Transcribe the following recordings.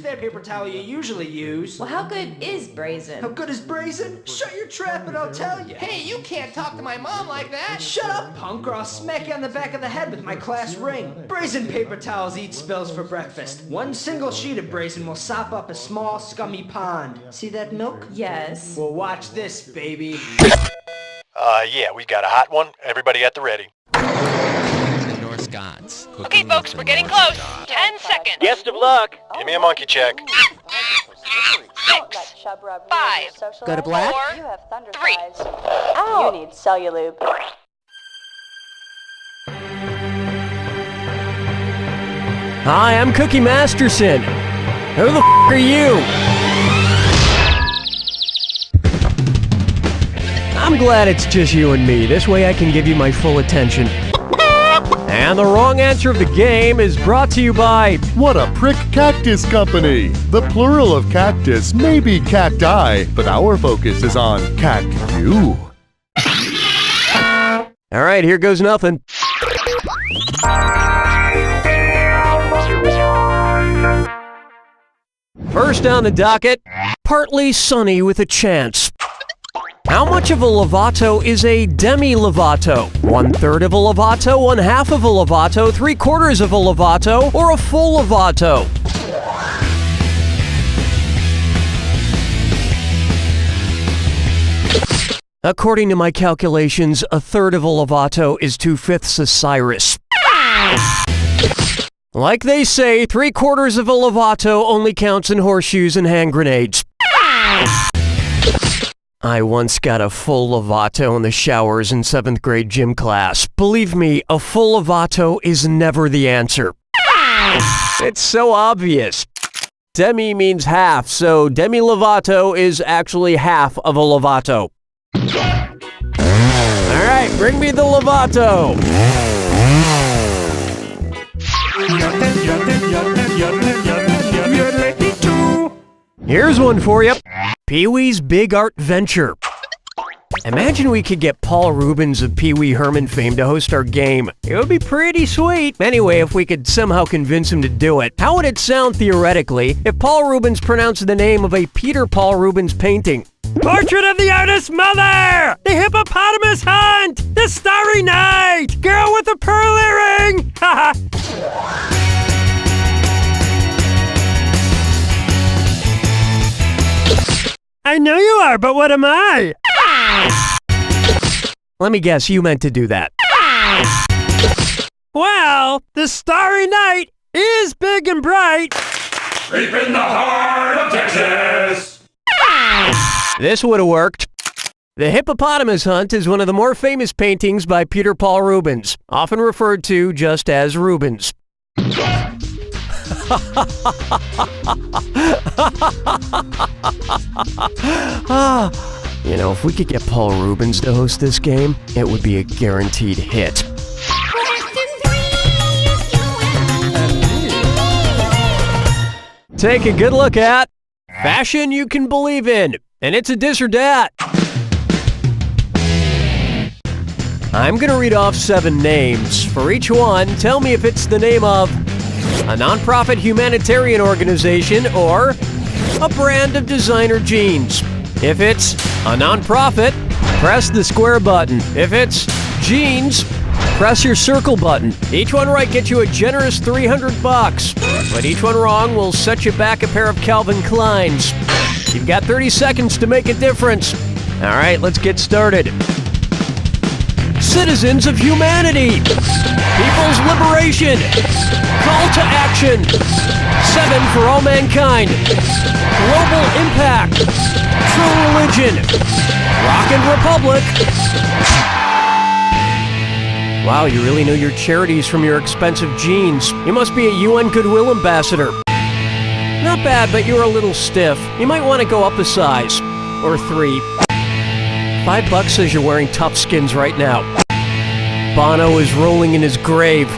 that paper towel you usually use. Well, how good is Brazen? How good is Brazen? Shut your trap and I'll tell you. Hey, you can't talk to my mom like that. Shut up, punk, or I'll smack you on the back of the head with my class ring. Brazen paper towels eat spills for breakfast. One single sheet of Brazen will sop up a small, scummy pond. See that milk? Yes. Well, watch this, baby. Yeah, we got a hot one. Everybody at the ready. The Norse gods. Okay, folks, we're getting close. 10 seconds. Best of luck. Give me a monkey check. 6, 5, Go to black? 4, 3. You need Cellulube. Hi, I'm Cookie Masterson. Who the are you? I'm glad it's just you and me. This way I can give you my full attention. And the wrong answer of the game is brought to you by... What a Prick Cactus Company! The plural of cactus may be cacti, but our focus is on cactu. All right, here goes nothing. First on the docket, partly sunny with a chance. How much of a levato is a demi-levato? 1/3 of a levato, 1/2 of a levato, 3/4 of a levato, or a full levato? According to my calculations, 1/3 of a levato is 2/5 a Cyrus. Like they say, 3/4 of a levato only counts in horseshoes and hand grenades. I once got a full levato in the showers in 7th grade gym class. Believe me, a full levato is never the answer. It's so obvious. Demi means half, so demi-levato is actually half of a levato. Alright, bring me the levato! Here's one for you. Pee-wee's Big Art Venture. Imagine we could get Paul Rubens of Pee Wee Herman fame to host our game. It would be pretty sweet. Anyway, if we could somehow convince him to do it, how would it sound theoretically if Paul Rubens pronounced the name of a Peter Paul Rubens painting? Portrait of the Artist's Mother! The Hippopotamus Hunt! The Starry Night! Girl with a pearl earring! Haha! I know you are, but what am I? Let me guess, you meant to do that. Well, the Starry Night is big and bright. Deep in the heart of Texas. This would have worked. The Hippopotamus Hunt is one of the more famous paintings by Peter Paul Rubens, often referred to just as Rubens. You know, if we could get Paul Rubens to host this game, it would be a guaranteed hit. Take a good look at fashion you can believe in, and it's a dis or dat. I'm gonna read off 7 names. For each one, tell me if it's the name of a nonprofit humanitarian organization or a brand of designer jeans. If it's a nonprofit, press the square button. If it's jeans, press your circle button. Each one right gets you a generous $300, but each one wrong will set you back a pair of Calvin Kleins. You've got 30 seconds to make a difference. All right, let's get started. Citizens of humanity, people's liberation, call to action, 7 for all mankind, global impact, true religion, rockin' republic. Wow, you really know your charities from your expensive jeans. You must be a UN Goodwill ambassador. Not bad, but you're a little stiff. You might want to go up a size. Or 3. $5 says you're wearing tough skins right now. Bono is rolling in his grave.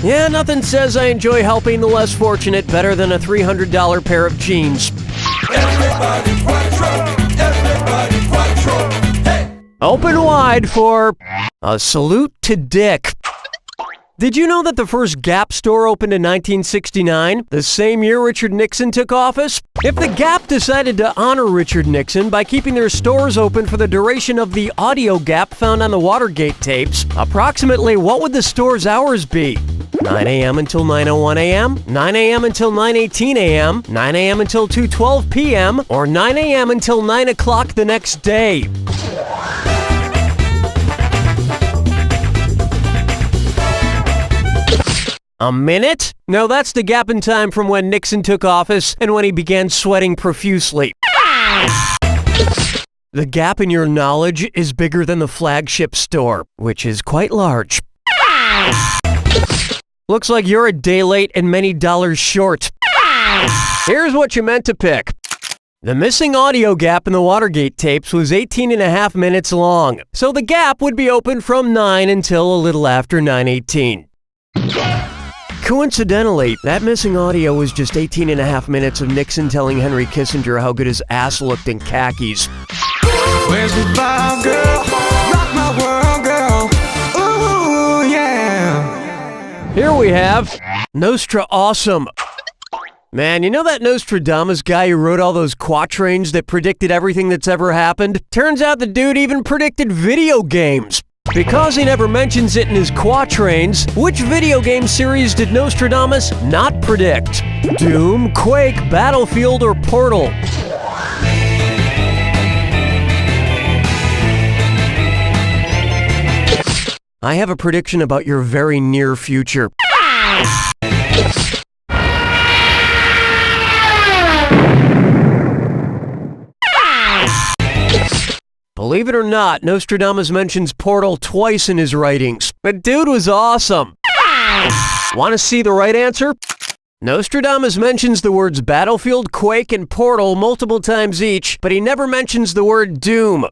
Yeah, nothing says I enjoy helping the less fortunate better than a $300 pair of jeans. Everybody quattro, everybody quattro, hey! Open wide for a salute to Dick. Did you know that the first Gap store opened in 1969, the same year Richard Nixon took office? If the Gap decided to honor Richard Nixon by keeping their stores open for the duration of the audio gap found on the Watergate tapes, approximately what would the store's hours be? 9 a.m. until 9:01 a.m., 9 a.m. until 9:18 a.m., 9 a.m. until 2:12 p.m., or 9 a.m. until 9 o'clock the next day? A minute? No, that's the gap in time from when Nixon took office and when he began sweating profusely. The gap in your knowledge is bigger than the flagship store, which is quite large. Looks like you're a day late and many dollars short. Here's what you meant to pick. The missing audio gap in the Watergate tapes was 18.5 minutes long, so the gap would be open from 9 until a little after 9:18. Coincidentally, that missing audio was just 18.5 minutes of Nixon telling Henry Kissinger how good his ass looked in khakis. Where's the vibe, girl? Rock my world, girl. Ooh, yeah. Here we have Nostra Awesome. Man, you know that Nostradamus guy who wrote all those quatrains that predicted everything that's ever happened? Turns out the dude even predicted video games. Because he never mentions it in his quatrains, which video game series did Nostradamus not predict? Doom, Quake, Battlefield, or Portal? I have a prediction about your very near future. Believe it or not, Nostradamus mentions Portal twice in his writings. The dude was awesome. Want to see the right answer? Nostradamus mentions the words Battlefield, Quake, and Portal multiple times each, but he never mentions the word Doom.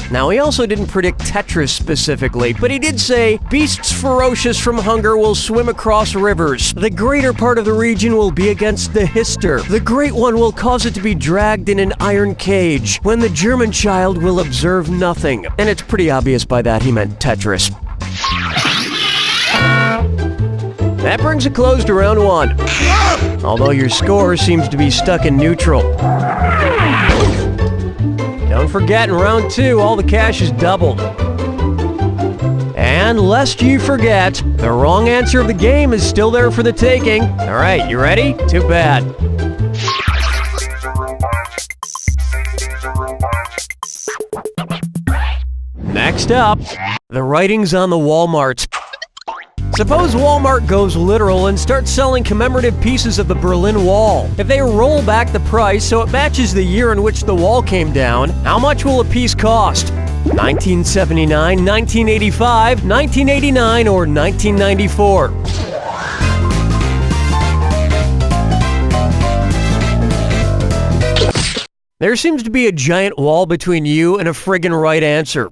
Now, he also didn't predict Tetris specifically, but he did say, beasts ferocious from hunger will swim across rivers. The greater part of the region will be against the Hister. The great one will cause it to be dragged in an iron cage, when the German child will observe nothing. And it's pretty obvious by that he meant Tetris. That brings a close to round one. Although your score seems to be stuck in neutral. Don't forget, in round two, all the cash is doubled. And lest you forget, the wrong answer of the game is still there for the taking. All right, you ready? Too bad. Next up, the writings on the Walmarts. Suppose Walmart goes literal and starts selling commemorative pieces of the Berlin Wall. If they roll back the price so it matches the year in which the wall came down, how much will a piece cost? 1979, 1985, 1989, or 1994? There seems to be a giant wall between you and a friggin' right answer.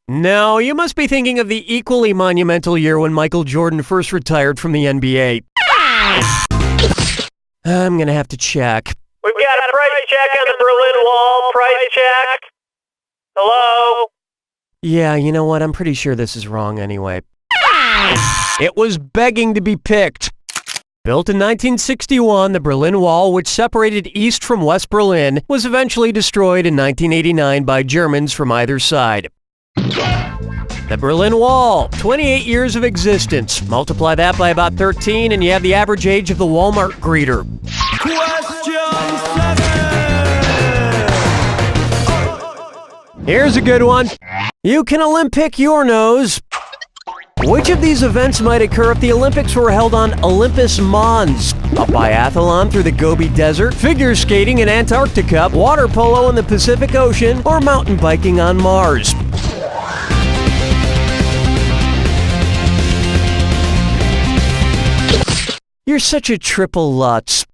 No, you must be thinking of the equally monumental year when Michael Jordan first retired from the NBA. I'm gonna have to check. We've got a price check on the Berlin Wall. Price check. Hello? Yeah, you know what? I'm pretty sure this is wrong anyway. It was begging to be picked. Built in 1961, the Berlin Wall, which separated East from West Berlin, was eventually destroyed in 1989 by Germans from either side. The Berlin Wall, 28 years of existence. Multiply that by about 13 and you have the average age of the Walmart greeter. Here's a good one. You can Olympic your nose. Which of these events might occur if the Olympics were held on Olympus Mons? A biathlon through the Gobi Desert, figure skating in Antarctica, water polo in the Pacific Ocean, or mountain biking on Mars? You're such a triple Lutz.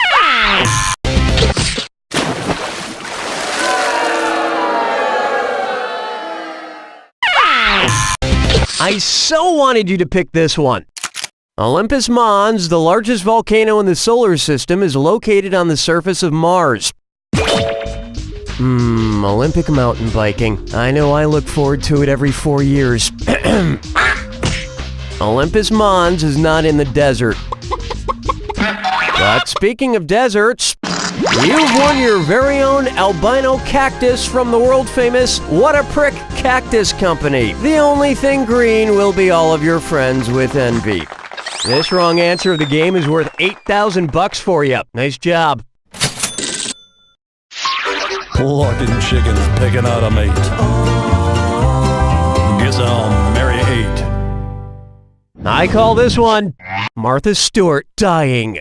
I so wanted you to pick this one. Olympus Mons, the largest volcano in the solar system, is located on the surface of Mars. Olympic mountain biking. I know I look forward to it every 4 years. Olympus Mons is not in the desert. But speaking of deserts, you've won your very own albino cactus from the world-famous What a Prick Cactus Company. The only thing green will be all of your friends with envy. This wrong answer of the game is worth $8,000 for you. Nice job. Plucking chickens, picking out a mate. Guess I'll marry 8. I call this one Martha Stewart dying.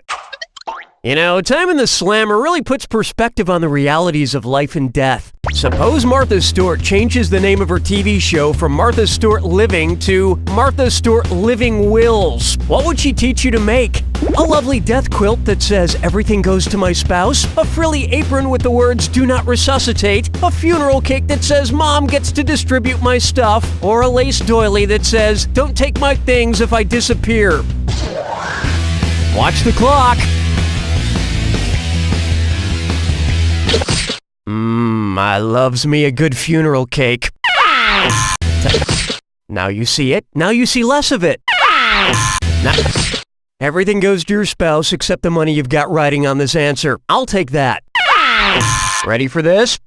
You know, time in the slammer really puts perspective on the realities of life and death. Suppose Martha Stewart changes the name of her TV show from Martha Stewart Living to Martha Stewart Living Wills. What would she teach you to make? A lovely death quilt that says everything goes to my spouse, a frilly apron with the words do not resuscitate, a funeral cake that says mom gets to distribute my stuff, or a lace doily that says don't take my things if I disappear. Watch the clock. I loves me a good funeral cake. Now you see it, now you see less of it. Now, everything goes to your spouse except the money you've got riding on this answer. I'll take that. Ready for this?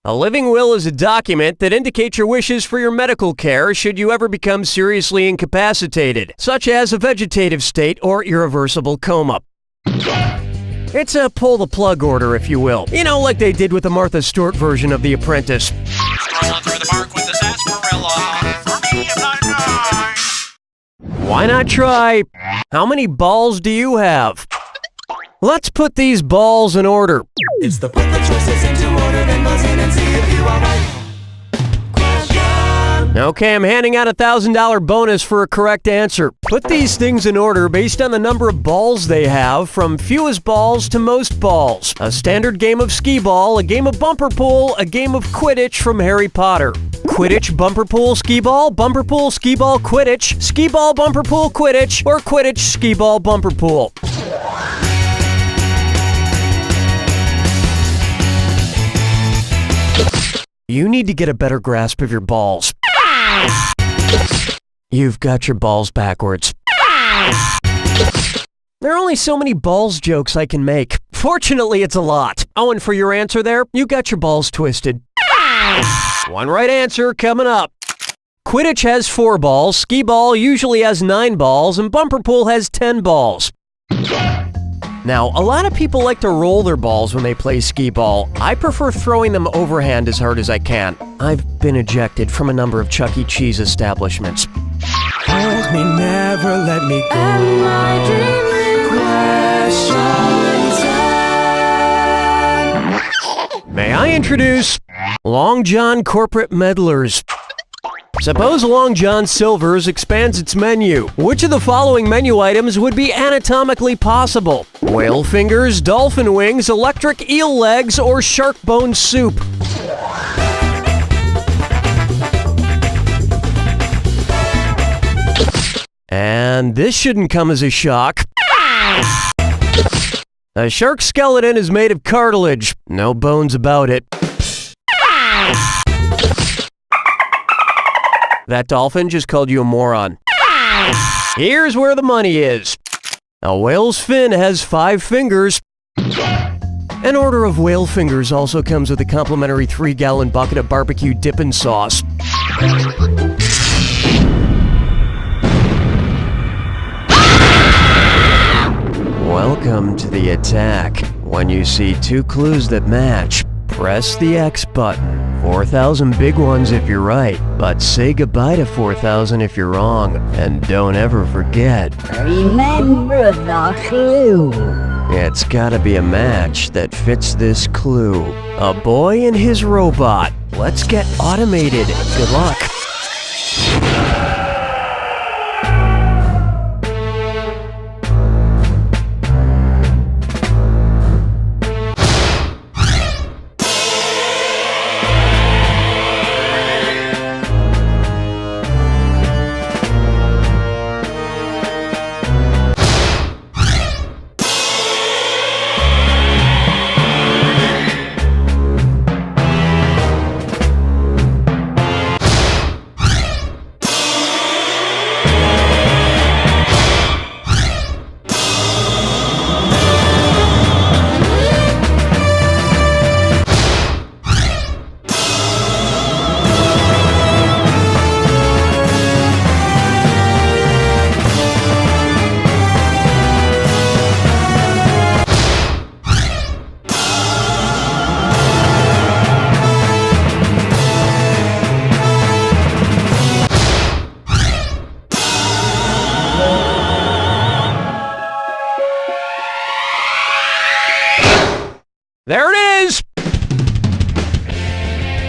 A living will is a document that indicates your wishes for your medical care should you ever become seriously incapacitated, such as a vegetative state or irreversible coma. It's a pull-the-plug order, if you will. You know, like they did with the Martha Stewart version of The Apprentice. Strolling through the park with the sarsaparilla. For me, I'm not nine. Why not try? How many balls do you have? Let's put these balls in order. It's the put the choices into order, then buzz in and see if you are right. Okay, I'm handing out a $1,000 bonus for a correct answer. Put these things in order based on the number of balls they have, from fewest balls to most balls. A standard game of skee ball, a game of bumper pool, a game of Quidditch from Harry Potter. Quidditch, bumper pool, skee ball, bumper pool, skee ball, Quidditch, skee ball, bumper pool, Quidditch, or Quidditch, skee ball, bumper pool. You need to get a better grasp of your balls. You've got your balls backwards. There are only so many balls jokes I can make. Fortunately, it's a lot. Oh, and for your answer there, you got your balls twisted. One right answer coming up. Quidditch has 4 balls, skee ball usually has 9 balls, and bumper pool has 10 balls. Now, a lot of people like to roll their balls when they play skee ball. I prefer throwing them overhand as hard as I can. I've been ejected from a number of Chuck E. Cheese establishments. Hold me, never let me go. Am I dreaming? May I introduce Long John Corporate Meddlers. Suppose Long John Silver's expands its menu. Which of the following menu items would be anatomically possible? Whale fingers, dolphin wings, electric eel legs, or shark bone soup? And this shouldn't come as a shock. A shark skeleton is made of cartilage. No bones about it. That dolphin just called you a moron. Here's where the money is. A whale's fin has 5 fingers. An order of whale fingers also comes with a complimentary 3-gallon bucket of barbecue dippin' sauce. Welcome to the attack. When you see 2 clues that match, press the X button. 4,000 big ones if you're right, but say goodbye to 4,000 if you're wrong. And don't ever forget, remember the clue. It's gotta be a match that fits this clue. A boy and his robot. Let's get automated. Good luck.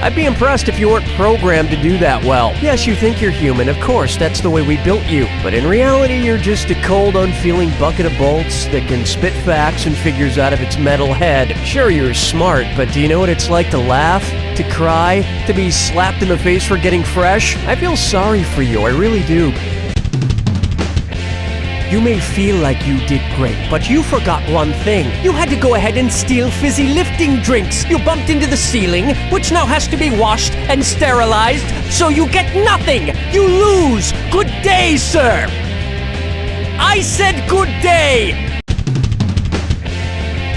I'd be impressed if you weren't programmed to do that well. Yes, you think you're human, of course, that's the way we built you. But in reality, you're just a cold, unfeeling bucket of bolts that can spit facts and figures out of its metal head. Sure, you're smart, but do you know what it's like to laugh, to cry, to be slapped in the face for getting fresh? I feel sorry for you, I really do. You may feel like you did great, but you forgot one thing. You had to go ahead and steal fizzy lifting drinks. You bumped into the ceiling, which now has to be washed and sterilized, so you get nothing. You lose. Good day, sir. I said good day.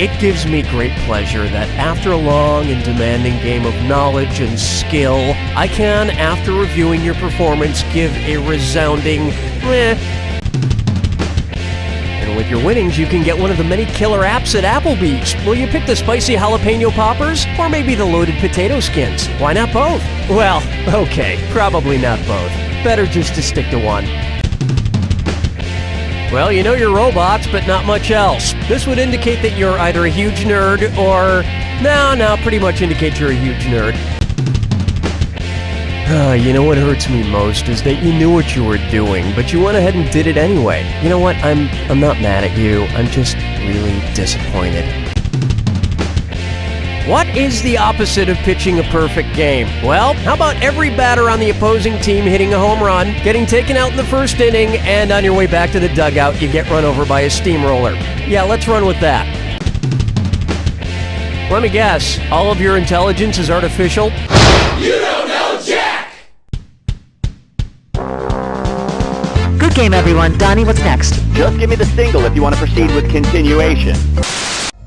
It gives me great pleasure that after a long and demanding game of knowledge and skill, I can, after reviewing your performance, give a resounding meh. With your winnings, you can get one of the many killer apps at Applebee's. Will you pick the spicy jalapeno poppers or maybe the loaded potato skins? Why not both? Well, okay, probably not both. Better just to stick to one. Well, you know your robots, but not much else. This would indicate that you're either a huge nerd or... No, pretty much indicates you're a huge nerd. You know what hurts me most is that you knew what you were doing, but you went ahead and did it anyway. You know what? I'm not mad at you. I'm just really disappointed. What is the opposite of pitching a perfect game? Well, how about every batter on the opposing team hitting a home run, getting taken out in the first inning, and on your way back to the dugout, you get run over by a steamroller? Yeah, let's run with that. Let me guess, all of your intelligence is artificial? You don't know Jack! Good game, everyone. Donnie, what's next? Just give me the single if you want to proceed with continuation.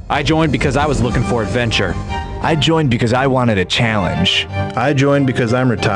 I joined because I was looking for adventure. I joined because I wanted a challenge. I joined because I'm retired.